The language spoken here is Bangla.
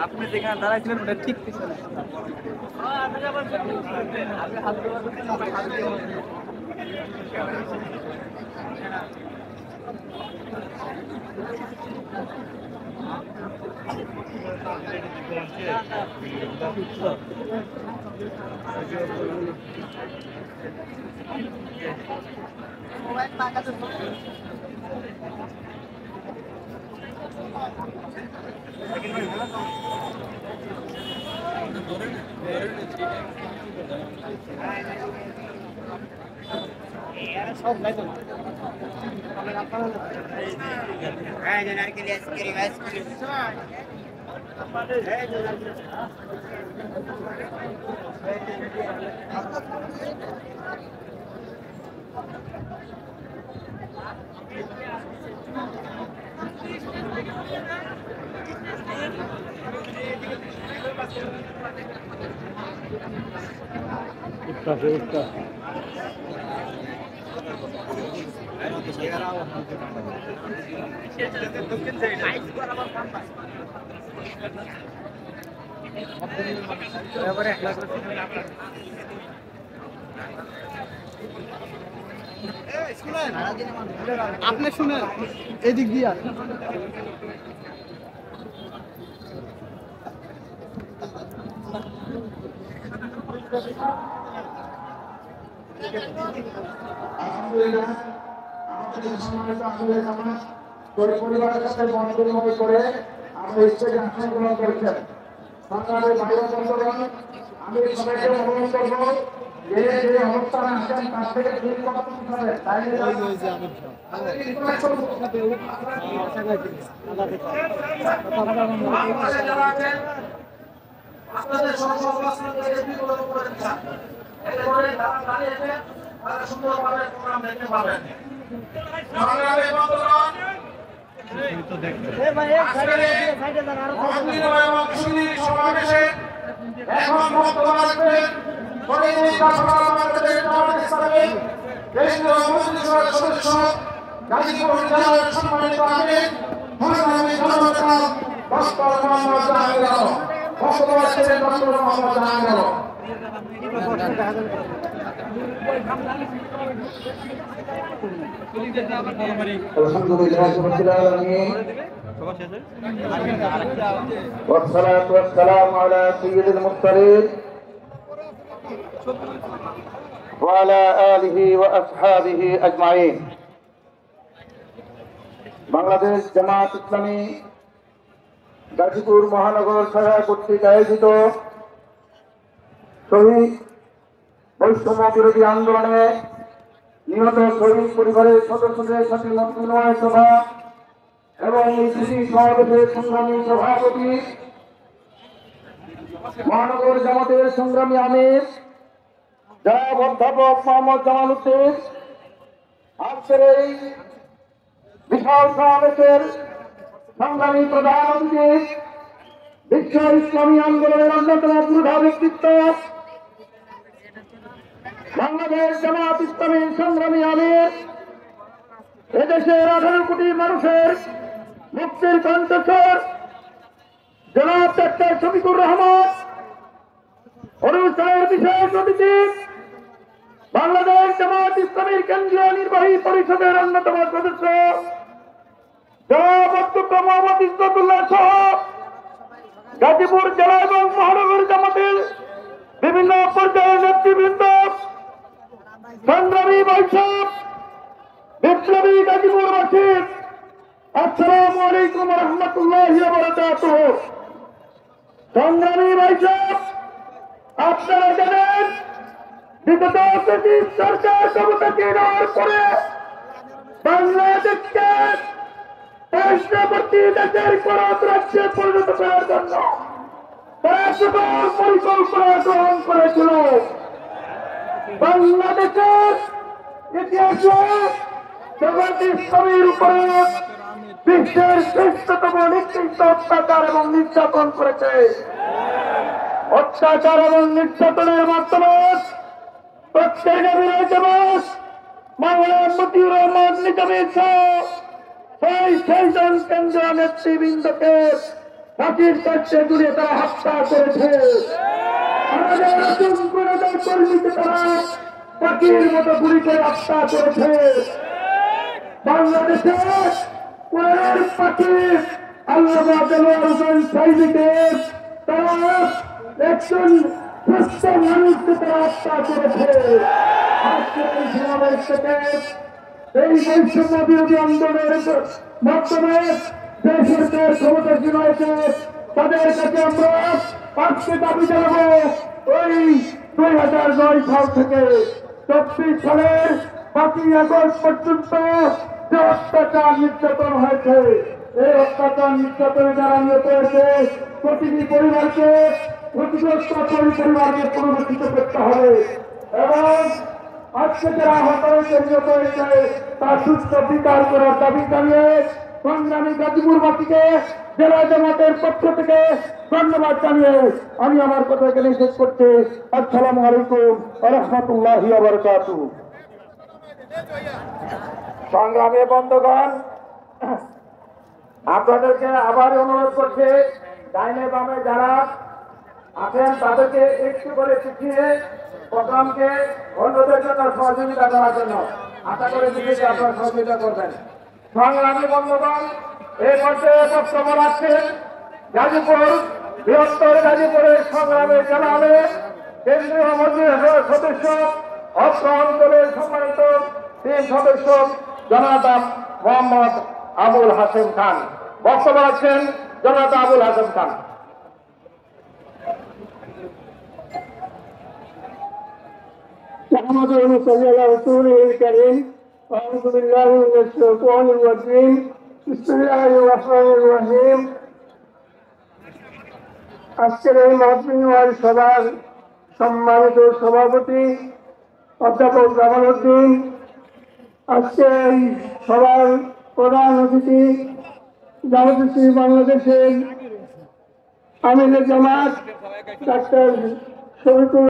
আপনি যেখানে দাঁড়াইছিলেন ওটা ঠিক পিছনে। আপনি শুনেন এদিক দিয়ে পরিবারের সাথে বন্ধুত্ব করে আমরা স্টেজে আসন গ্রহণ করেছেন। সরকারের বাইরে বন্ধুগণ, আমি সবাইকে অনুরোধ করব যে যে অবস্থানে আসেন তার থেকে ঠিক কথা হবে। আপনাদের সর্বঅবস্থান থেকে বিপদ করে দিচ্ছেন। এরপরে যারা দাঁড়িয়েছে তারা সুন্দরভাবে প্রোগ্রাম দেখতে পাবেন। সংগ্রামী বন্ধুগণ, সমাবেশে এখন বক্তব্য রাখবেন কেন্দ্রীয় মন্ত্রিসভার সদস্য গাজীপুর জেলার সম্মানিত আমির সংগ্রামী জননেতা ডক্টর মোহাম্মদ জাহাঙ্গীর আলম। বক্তব্য রাখছেন ডক্টর মোহাম্মদ জাহাঙ্গীর আলম। আলহামদুলিল্লাহ রাব্বিল আলামিন والصلاة والسلام على سيد المرسلين وعلى آله وأصحابه أجمعين। বাংলাদেশ জামাত ইসলামী গাজীপুর মহানগর শাখা কর্তৃক আয়োজিত শহীদ বৈষম্য বিরোধী আন্দোলনে নিহত শহীদ পরিবারের সদস্যদের সাথে মত বিনিময় সভা এবং এই দুটি সমাবেশের সংগ্রামী সভাপতি মহানগর জামাতের সংগ্রামী আমির জনাব অধ্যাপক মোহাম্মদ জামাল উদ্দিন, আজকের এই বিশাল সমাবেশের সংগ্রামী প্রধান অতিথি, বিশ্ব ইসলামী আন্দোলনের অন্যতম প্রধান ব্যক্তিত্ব, বাংলাদেশ জামাত ইসলামীর সংগ্রামী আমির, এদেশের 18 কোটি মানুষের মুক্তির কণ্ঠস্বর জনাব ডাক্তার শফিকুর রহমান, অনুষ্ঠানের বিশেষ অতিথি বাংলাদেশ জামাত ইসলামীর কেন্দ্রীয় নির্বাহী পরিষদের অন্যতম সদস্য জনাব অধ্যক্ষ মোহাম্মদ ইজ্জতুল্লাহ সহ গাজীপুর জেলা এবং মহানগর জামাতের বিভিন্ন পর্যায়ের নেতৃবৃন্দ, সংগ্রামী বৈঠক, বিপ্লবী গাজীপুরবাসী, আসসালামু আলাইকুম ওয়া রাহমাতুল্লাহি ওয়া বারাকাতুহু। সংগ্রামী বৈঠক, আপনারা জানেন বিগত ব্রিটিশ সরকার ক্ষমতাকে নেওয়ার পরে বাংলাদেশকে পার্শ্ববর্তী দেশের পরাত রাজ্যে পরিণত করার জন্য তারা সকল পরিকল্পনা গ্রহণ করেছিল। বাংলাদেশের ইতিহাসে জামাত ইসলামীর উপরে বিশ্বের শ্রেষ্ঠতম নিকৃষ্ট অত্যাচার এবং নির্যাতন করেছে। অত্যাচার এবং নির্যাতনের মাধ্যমে প্রত্যেক বিরোধী দিবস বাংলার মতিউর রহমান নিজামীর সেইজন কেন্দ্রীয় নেতৃবৃন্দকে ফাঁসির কাছে জুড়ে তারা হত্যা করেছে। আমাদের নতুন কর্মীদের তারা পাখির মতো গুলি করে হত্যা করেছে। বাংলাদেশে কোরআনের পাখি আল্লামা দেলোয়ার হোসেন সাইদিকে তারা একজন সুস্থ মানুষকে তারা হত্যা করেছে। আজকে এই সমাবেশ থেকে এই বৈষম্য বিরোধী আন্দোলনের মাধ্যমে দেশের যে ক্ষমতাসীন হয়েছে তাদের কাছে আমরা আজকে দাবি জানাবো, ওই 2009 সাল থেকে 24 সালের 5ই আগস্ট পর্যন্ত যে অত্যাচার নির্যাতন হয়েছে, এই অত্যাচার নির্যাতনে যারা নিহত হয়েছে প্রতিটি পরিবারকে ক্ষতিগ্রস্ত পরিবারকে পুনরুদ্ধার করতে হবে এবং আজকে যারা আহত হয়েছে নিহত হয়েছে তার সুস্থ বিচার করার দাবি জানিয়ে সংগ্রামী গাজীপুরবাসীকে জেলা জামাতের পক্ষ থেকে ধন্যবাদ জানিয়ে আমি আমার কথা এখানে শেষ করছি। আসসালামু আলাইকুম ওয়া রাহমাতুল্লাহি ওয়া বারাকাতুহু। সংগ্রামী বন্ধুগণ, আপনাদেরকে আবার অনুরোধ করছি, ডাইনে বামে যারা আছেন তাদেরকে একটু করে শিখিয়ে প্রোগ্রামকে অন্যদের জন্য সহযোগিতা করার জন্য আশা করে দিচ্ছি আপনারা সহযোগিতা করবেন। সংগ্রামী বন্ধুগণ, এই পর্যায়ে বক্তব্য রাখছেন গাজীপুর বৃহত্তর গাজীপুরের সংগ্রামী জেলা আমির কেন্দ্রীয় মন্ত্রিসভার সদস্য অত্র অঞ্চলের সম্মানিত 3 সদস্য জনাব মোহাম্মদ আবুল হাশেম খান। বক্তব্য রাখছেন জনাব আবুল হাশেম খান। محمد صلى الله رسوله الكريم أعوذ بالله من الشيطان الرجيم بسم الله الرحمن الرحيم। আজকের এই মহফিল সভার সম্মানিত সভাপতি অধ্যাপক জামাল উদ্দিন, আজকে এই সভার প্রধান অতিথি জামাত বাংলাদেশের আমিরে জামাত ডাক্তার শফিকুল